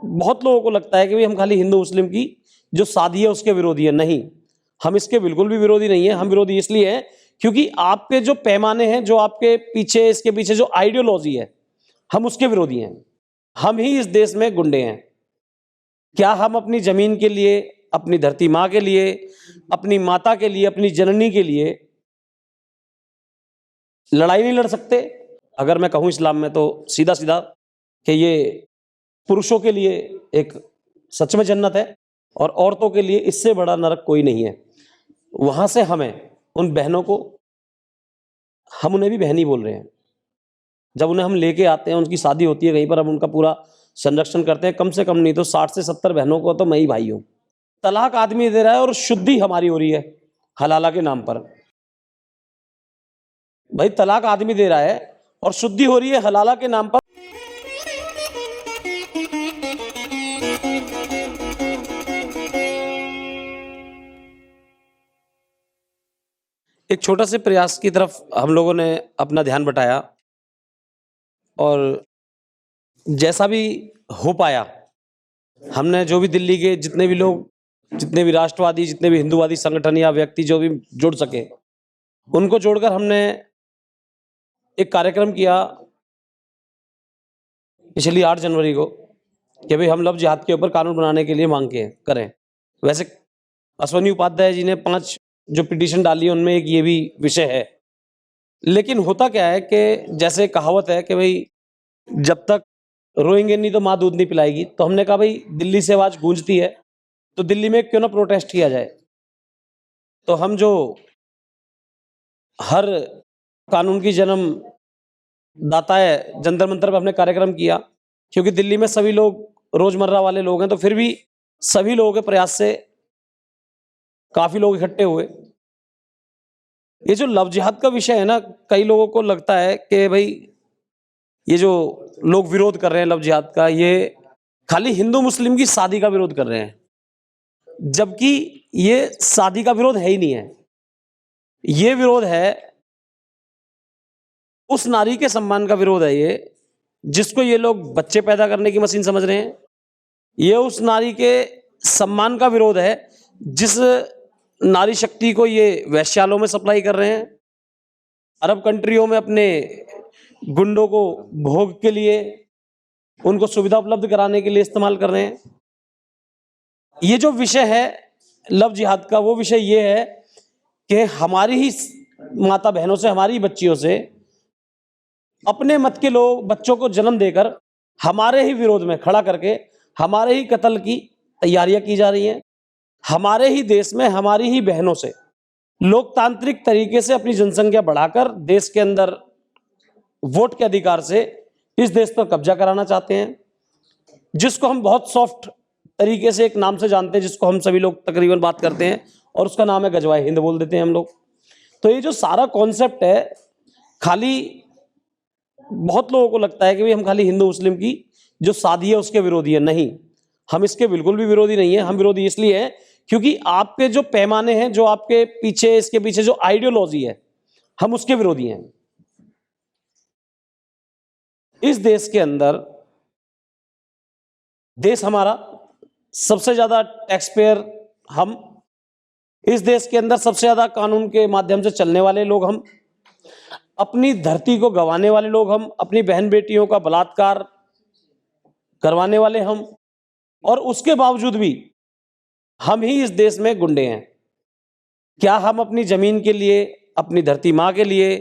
बहुत लोगों को लगता है कि भाई हम खाली हिंदू मुस्लिम की जो शादी है उसके विरोधी है। नहीं, हम इसके बिल्कुल भी विरोधी नहीं है। हम विरोधी इसलिए हैं क्योंकि आपके जो पैमाने हैं, जो आपके पीछे, इसके पीछे जो आइडियोलॉजी है, हम उसके विरोधी हैं। हम ही इस देश में गुंडे हैं। क्या हम अपनी जमीन के लिए, अपनी धरती माँ के लिए, अपनी माता के लिए, अपनी जननी के लिए लड़ाई नहीं लड़ सकते? अगर मैं कहूं इस्लाम में तो सीधा सीधा कि ये पुरुषों के लिए एक सच में जन्नत है और औरतों के लिए इससे बड़ा नरक कोई नहीं है। वहां से हमें उन बहनों को, हम उन्हें भी बहन ही बोल रहे हैं, जब उन्हें हम लेके आते हैं, उनकी शादी होती है कहीं पर, हम उनका पूरा संरक्षण करते हैं। कम से कम नहीं तो 60 से 70 बहनों को तो मैं ही भाई हूं। तलाक आदमी दे रहा है और शुद्धि हमारी हो रही है हलाला के नाम पर। भाई तलाक आदमी दे रहा है और शुद्धि हो रही है हलाला के नाम पर। एक छोटा से प्रयास की तरफ हम लोगों ने अपना ध्यान बटाया और जैसा भी हो पाया, हमने जो भी दिल्ली के जितने भी लोग, जितने भी राष्ट्रवादी, जितने भी हिंदूवादी संगठन या व्यक्ति जो भी जुड़ सके, उनको जोड़कर हमने एक कार्यक्रम किया पिछली 8 जनवरी को कि भाई हम लव जिहाद के ऊपर कानून बनाने के लिए मांग करें। वैसे अश्वनी उपाध्याय जी ने 5 जो पिटीशन डाली है उनमें एक ये भी विषय है। लेकिन होता क्या है कि जैसे कहावत है कि भाई जब तक रोएंगे नहीं तो माँ दूध नहीं पिलाएगी। तो हमने कहा भाई दिल्ली से आवाज गूंजती है तो दिल्ली में क्यों ना प्रोटेस्ट किया जाए। तो हम जो हर कानून की जन्म दाता है, जंतर मंतर पर हमने कार्यक्रम किया, क्योंकि दिल्ली में सभी लोग रोजमर्रा वाले लोग हैं। तो फिर भी सभी लोगों के प्रयास से काफी लोग इकट्ठे हुए। ये जो लव जिहाद का विषय है ना, कई लोगों को लगता है कि भाई ये जो लोग विरोध कर रहे हैं लव जिहाद का, ये खाली हिंदू मुस्लिम की शादी का विरोध कर रहे हैं, जबकि ये शादी का विरोध है ही नहीं है। ये विरोध है उस नारी के सम्मान का विरोध है, ये जिसको ये लोग बच्चे पैदा करने की मशीन समझ रहे हैं। ये उस नारी के सम्मान का विरोध है जिस नारी शक्ति को ये वैश्यालयों में सप्लाई कर रहे हैं, अरब कंट्रियों में अपने गुंडों को भोग के लिए, उनको सुविधा उपलब्ध कराने के लिए इस्तेमाल कर रहे हैं। ये जो विषय है लव जिहाद का, वो विषय ये है कि हमारी ही माता बहनों से, हमारी बच्चियों से, अपने मत के लोग बच्चों को जन्म देकर हमारे ही विरोध में खड़ा करके हमारे ही कत्ल की तैयारियां की जा रही हैं। हमारे ही देश में हमारी ही बहनों से लोकतांत्रिक तरीके से अपनी जनसंख्या बढ़ाकर देश के अंदर वोट के अधिकार से इस देश पर कब्जा कराना चाहते हैं, जिसको हम बहुत सॉफ्ट तरीके से एक नाम से जानते हैं, जिसको हम सभी लोग तकरीबन बात करते हैं, और उसका नाम है गजवाए हिंद बोल देते हैं हम लोग। तो ये जो सारा कॉन्सेप्ट है, खाली बहुत लोगों को लगता है कि भाई हम खाली हिंदू मुस्लिम की जो शादी है उसके विरोधी है। नहीं, हम इसके बिल्कुल भी विरोधी नहीं है। हम विरोधी इसलिए हैं क्योंकि आपके जो पैमाने हैं, जो आपके पीछे, इसके पीछे जो आइडियोलॉजी है, हम उसके विरोधी हैं। इस देश के अंदर, देश हमारा, सबसे ज्यादा टैक्स पेयर हम, इस देश के अंदर सबसे ज्यादा कानून के माध्यम से चलने वाले लोग हम, अपनी धरती को गंवाने वाले लोग हम, अपनी बहन बेटियों का बलात्कार करवाने वाले हम, और उसके बावजूद भी हम ही इस देश में गुंडे हैं। क्या हम अपनी जमीन के लिए, अपनी धरती माँ के लिए,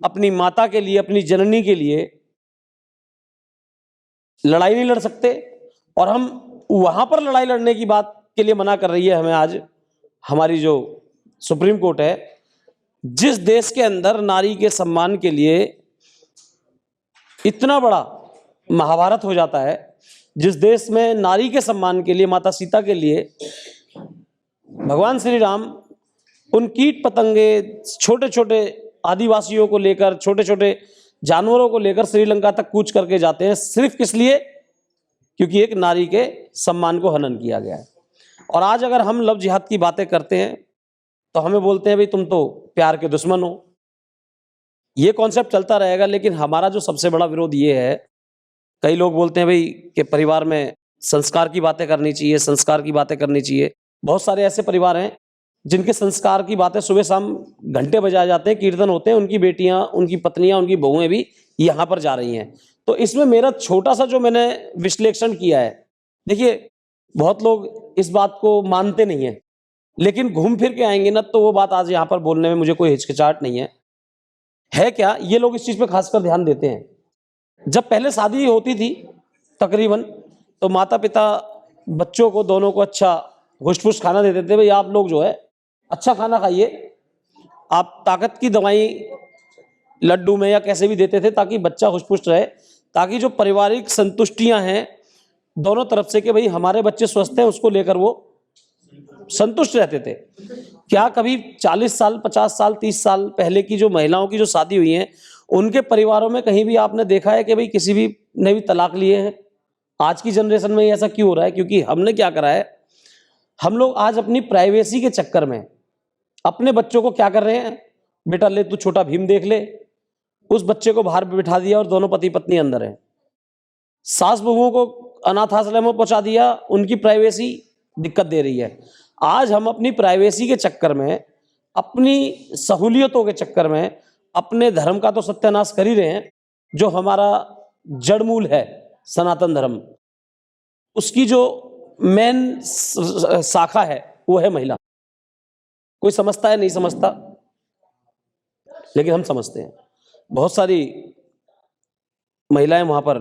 अपनी माता के लिए, अपनी जननी के लिए लड़ाई नहीं लड़ सकते? और हम वहां पर लड़ाई लड़ने की बात के लिए मना कर रही है हमें आज हमारी जो सुप्रीम कोर्ट है। जिस देश के अंदर नारी के सम्मान के लिए इतना बड़ा महाभारत हो जाता है, जिस देश में नारी के सम्मान के लिए, माता सीता के लिए भगवान श्री राम उन कीट पतंगे, छोटे छोटे आदिवासियों को लेकर, छोटे छोटे जानवरों को लेकर श्रीलंका तक कूच करके जाते हैं, सिर्फ किस लिए? क्योंकि एक नारी के सम्मान को हनन किया गया है। और आज अगर हम लव जिहाद की बातें करते हैं तो हमें बोलते हैं भाई तुम तो प्यार के दुश्मन हो। ये कॉन्सेप्ट चलता रहेगा, लेकिन हमारा जो सबसे बड़ा विरोध ये है, कई लोग बोलते हैं भाई कि परिवार में संस्कार की बातें करनी चाहिए, संस्कार की बातें करनी चाहिए। बहुत सारे ऐसे परिवार हैं जिनके संस्कार की बातें सुबह शाम घंटे बजाए जाते हैं, कीर्तन होते हैं, उनकी बेटियां, उनकी पत्नियां, उनकी बहुएं भी यहाँ पर जा रही हैं। तो इसमें मेरा छोटा सा जो मैंने विश्लेषण किया है, देखिए बहुत लोग इस बात को मानते नहीं हैं, लेकिन घूम फिर के आएंगे ना तो वो बात आज यहाँ पर बोलने में मुझे कोई हिचकिचाहट नहीं है। है क्या, ये लोग इस चीज पे खासकर ध्यान देते हैं। जब पहले शादी होती थी तकरीबन, तो माता पिता बच्चों को, दोनों को अच्छा हुश-फुश खाना देते थे, भाई आप लोग जो है अच्छा खाना खाइए, आप ताकत की दवाई लड्डू में या कैसे भी देते थे ताकि बच्चा हुश-पुष्ट रहे, ताकि जो पारिवारिक संतुष्टियां हैं दोनों तरफ से कि भाई हमारे बच्चे स्वस्थ हैं, उसको लेकर वो संतुष्ट रहते थे। क्या कभी 40 साल, 50 साल, 30 साल पहले की जो महिलाओं की जो शादी हुई है, उनके परिवारों में कहीं भी आपने देखा है कि भाई किसी भी ने भी तलाक लिए हैं? आज की जनरेशन में ऐसा क्यों हो रहा है? क्योंकि हमने क्या करा है, हम लोग आज अपनी प्राइवेसी के चक्कर में अपने बच्चों को क्या कर रहे हैं, बेटा ले तू छोटा भीम देख ले, उस बच्चे को बाहर बिठा दिया और दोनों पति पत्नी अंदर है। सास बहुओं को अनाथ आश्रम में पहुंचा दिया, उनकी प्राइवेसी दिक्कत दे रही है। आज हम अपनी प्राइवेसी के चक्कर में, अपनी सहूलियतों के चक्कर में अपने धर्म का तो सत्यानाश कर ही रहे हैं। जो हमारा जड़मूल है सनातन धर्म, उसकी जो मेन शाखा है वो है महिला। कोई समझता है नहीं समझता, लेकिन हम समझते हैं। बहुत सारी महिलाएं वहां पर,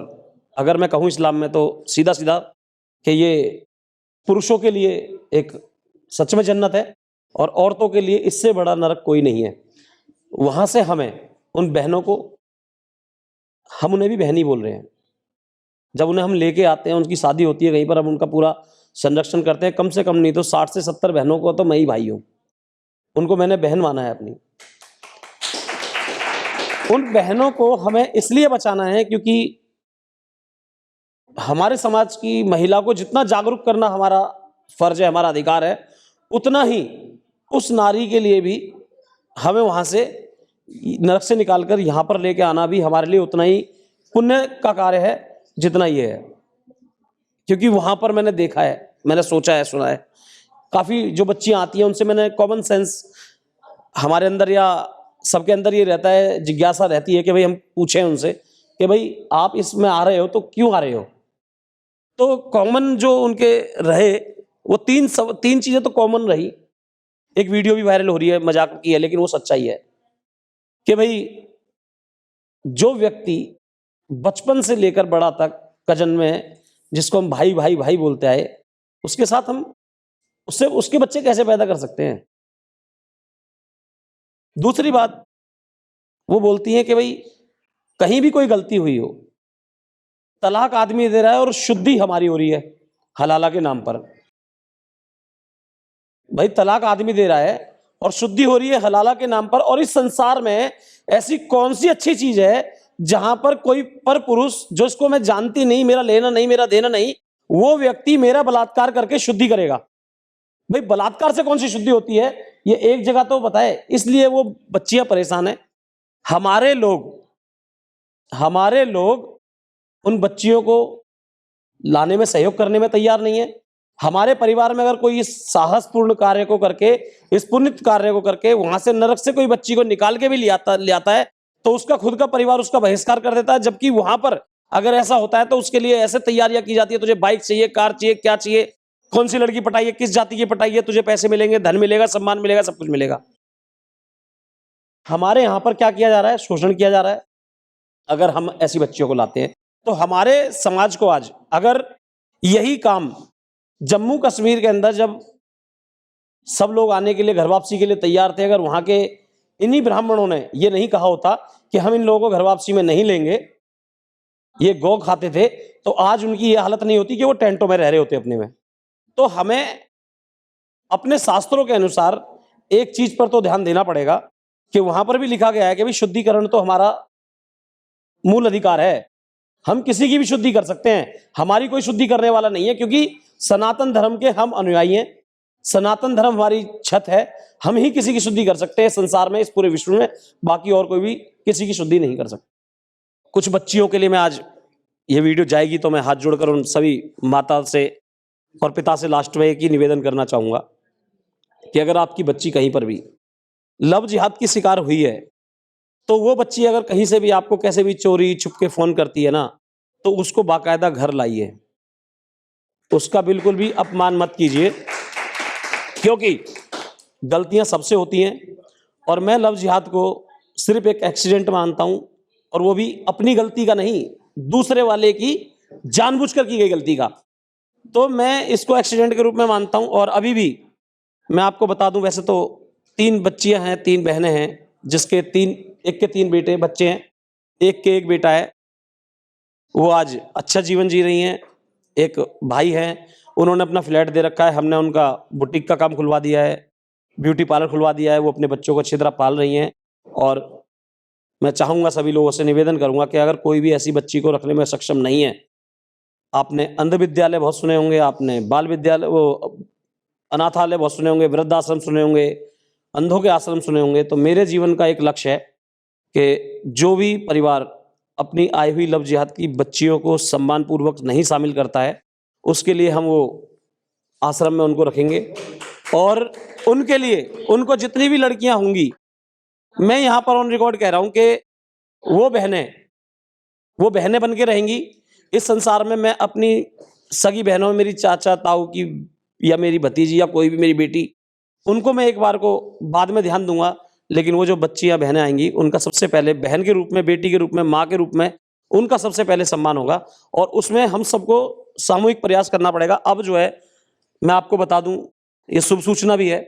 अगर मैं कहूं इस्लाम में तो सीधा सीधा कि ये पुरुषों के लिए एक सच में जन्नत है और औरतों के लिए इससे बड़ा नरक कोई नहीं है। वहां से हमें उन बहनों को, हम उन्हें भी बहनी बोल रहे हैं, जब उन्हें हम लेके आते हैं, उनकी शादी होती है कहीं पर, हम उनका पूरा संरक्षण करते हैं। कम से कम नहीं तो 60 से 70 बहनों को तो मैं ही भाई हूं, उनको मैंने बहन माना है अपनी। उन बहनों को हमें इसलिए बचाना है क्योंकि हमारे समाज की महिला को जितना जागरूक करना हमारा फर्ज है, हमारा अधिकार है, उतना ही उस नारी के लिए भी हमें वहां से नरक से निकालकर यहां पर लेके आना भी हमारे लिए उतना ही पुण्य का कार्य है जितना ये है। क्योंकि वहां पर मैंने देखा है, मैंने सोचा है, सुना है, काफी जो बच्चियां आती हैं उनसे मैंने कॉमन सेंस, हमारे अंदर या सबके अंदर ये रहता है, जिज्ञासा रहती है कि भाई हम पूछें उनसे कि भाई आप इसमें आ रहे हो तो क्यों आ रहे हो। तो कॉमन जो उनके रहे वो तीन चीजें तो कॉमन रही। एक वीडियो भी वायरल हो रही है, मजाक की है लेकिन वो सच्चाई है कि भाई जो व्यक्ति बचपन से लेकर बड़ा तक कजन में, जिसको हम भाई भाई भाई बोलते आए, उसके साथ हम उससे उसके बच्चे कैसे पैदा कर सकते हैं। दूसरी बात वो बोलती हैं कि भाई कहीं भी कोई गलती हुई हो, तलाक आदमी दे रहा है और शुद्धि हमारी हो रही है हलाला के नाम पर। भाई तलाक आदमी दे रहा है और शुद्धि हो रही है हलाला के नाम पर। और इस संसार में ऐसी कौन सी अच्छी चीज है जहां पर कोई पर पुरुष, जो इसको मैं जानती नहीं, मेरा लेना नहीं, मेरा देना नहीं, वो व्यक्ति मेरा बलात्कार करके शुद्धि करेगा। भाई बलात्कार से कौन सी शुद्धि होती है, ये एक जगह तो बताए। इसलिए वो बच्चियां परेशान है। हमारे लोग उन बच्चियों को लाने में, सहयोग करने में तैयार नहीं है। हमारे परिवार में अगर कोई इस साहसपूर्ण कार्य को करके, इस पुण्य कार्य को करके वहां से नरक से कोई बच्ची को निकाल के भी ले आता है तो उसका खुद का परिवार उसका बहिष्कार कर देता है। जबकि वहां पर अगर ऐसा होता है तो उसके लिए ऐसे तैयारियां की जाती है, तुझे बाइक चाहिए, कार चाहिए, क्या चाहिए, कौन सी लड़की पटाइए, किस जाति की पटाइए, तुझे पैसे मिलेंगे, धन मिलेगा, सम्मान मिलेगा, सब कुछ मिलेगा। हमारे यहां पर क्या किया जा रहा है, शोषण किया जा रहा है। अगर हम ऐसी बच्चियों को लाते हैं तो हमारे समाज को आज अगर यही काम जम्मू कश्मीर के अंदर, जब सब लोग आने के लिए, घर वापसी के लिए तैयार थे, अगर वहां के इन्हीं ब्राह्मणों ने ये नहीं कहा होता कि हम इन लोगों को घर वापसी में नहीं लेंगे, ये गौ खाते थे, तो आज उनकी ये हालत नहीं होती कि वो टेंटों में रह रहे होते अपने में। तो हमें अपने शास्त्रों के अनुसार एक चीज पर तो ध्यान देना पड़ेगा कि वहां पर भी लिखा गया है कि भाई शुद्धिकरण तो हमारा मूल अधिकार है, हम किसी की भी शुद्धि कर सकते हैं, हमारी कोई शुद्धि करने वाला नहीं है। क्योंकि सनातन धर्म के हम अनुयायी हैं, सनातन धर्म हमारी छत है, हम ही किसी की शुद्धि कर सकते हैं संसार में, इस पूरे विश्व में, बाकी और कोई भी किसी की शुद्धि नहीं कर सकता। कुछ बच्चियों के लिए मैं आज ये वीडियो जाएगी तो मैं हाथ जोड़कर उन सभी माता से और पिता से लास्ट में एक ही निवेदन करना चाहूँगा कि अगर आपकी बच्ची कहीं पर भी लव जिहाद की शिकार हुई है, तो वो बच्ची अगर कहीं से भी आपको कैसे भी चोरी छुप के फ़ोन करती है ना, तो उसको बाकायदा घर लाइए। उसका बिल्कुल भी अपमान मत कीजिए, क्योंकि गलतियां सबसे होती हैं और मैं लव जिहाद को सिर्फ एक एक्सीडेंट मानता हूं, और वो भी अपनी गलती का नहीं, दूसरे वाले की जानबूझकर की गई गलती का। तो मैं इसको एक्सीडेंट के रूप में मानता हूं। और अभी भी मैं आपको बता दूं, वैसे तो 3 बच्चियां हैं, 3 बहनें हैं, जिसके एक के 3 बेटे बच्चे हैं, एक के 1 बेटा है। वो आज अच्छा जीवन जी रही हैं। एक भाई हैं, उन्होंने अपना फ्लैट दे रखा है, हमने उनका बुटीक का काम खुलवा दिया है, ब्यूटी पार्लर खुलवा दिया है, वो अपने बच्चों को अच्छी तरह पाल रही हैं। और मैं चाहूँगा, सभी लोगों से निवेदन करूँगा कि अगर कोई भी ऐसी बच्ची को रखने में सक्षम नहीं है, आपने अंध विद्यालय बहुत सुने होंगे, आपने बाल विद्यालय अनाथालय बहुत सुने होंगे, वृद्धाश्रम सुने होंगे, अंधों के आश्रम सुने होंगे। तो मेरे जीवन का एक लक्ष्य है कि जो भी परिवार अपनी आई हुई लव जिहाद की बच्चियों को सम्मानपूर्वक नहीं शामिल करता है, उसके लिए हम वो आश्रम में उनको रखेंगे। और उनके लिए, उनको जितनी भी लड़कियां होंगी, मैं यहाँ पर ऑन रिकॉर्ड कह रहा हूँ कि वो बहनें बन के रहेंगी इस संसार में। मैं अपनी सगी बहनों में, मेरी चाचा ताऊ की या मेरी भतीजी या कोई भी मेरी बेटी, उनको मैं एक बार को बाद में ध्यान दूंगा, लेकिन वो जो बच्चियां बहनें आएंगी, उनका सबसे पहले बहन के रूप में, बेटी के रूप में, माँ के रूप में उनका सबसे पहले सम्मान होगा। और उसमें हम सबको सामूहिक प्रयास करना पड़ेगा। अब जो है, मैं आपको बता दूं, ये शुभ सूचना भी है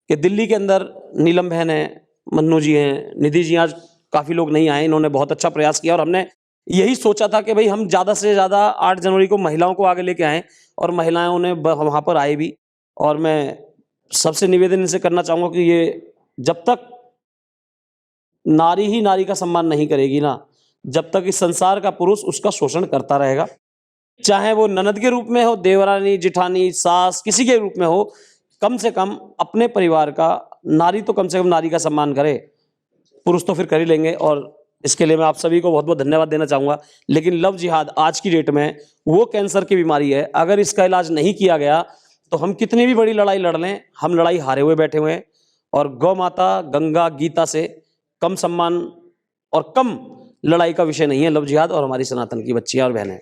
कि दिल्ली के अंदर नीलम बहन है, मन्नू जी हैं, निधि जी, आज काफ़ी लोग नहीं आए, इन्होंने बहुत अच्छा प्रयास किया। और हमने यही सोचा था कि भाई हम ज़्यादा से ज़्यादा 8 जनवरी को महिलाओं को आगे लेके आएँ, और महिलाओं ने वहाँ पर आए भी। और मैं सबसे निवेदन इनसे करना चाहूँगा कि ये जब तक नारी ही नारी का सम्मान नहीं करेगी ना, जब तक इस संसार का पुरुष उसका शोषण करता रहेगा, चाहे वो ननद के रूप में हो, देवरानी, जिठानी, सास, किसी के रूप में हो, कम से कम अपने परिवार का नारी तो कम से कम नारी का सम्मान करे, पुरुष तो फिर कर ही लेंगे। और इसके लिए मैं आप सभी को बहुत बहुत धन्यवाद देना चाहूँगा। लेकिन लव जिहाद आज की डेट में वो कैंसर की बीमारी है, अगर इसका इलाज नहीं किया गया तो हम कितनी भी बड़ी लड़ाई लड़ लें, हम लड़ाई हारे हुए बैठे हुए हैं। और गौ माता, गंगा, गीता से कम सम्मान और कम लड़ाई का विषय नहीं है लव जिहाद और हमारी सनातन की बच्चियां और बहनें।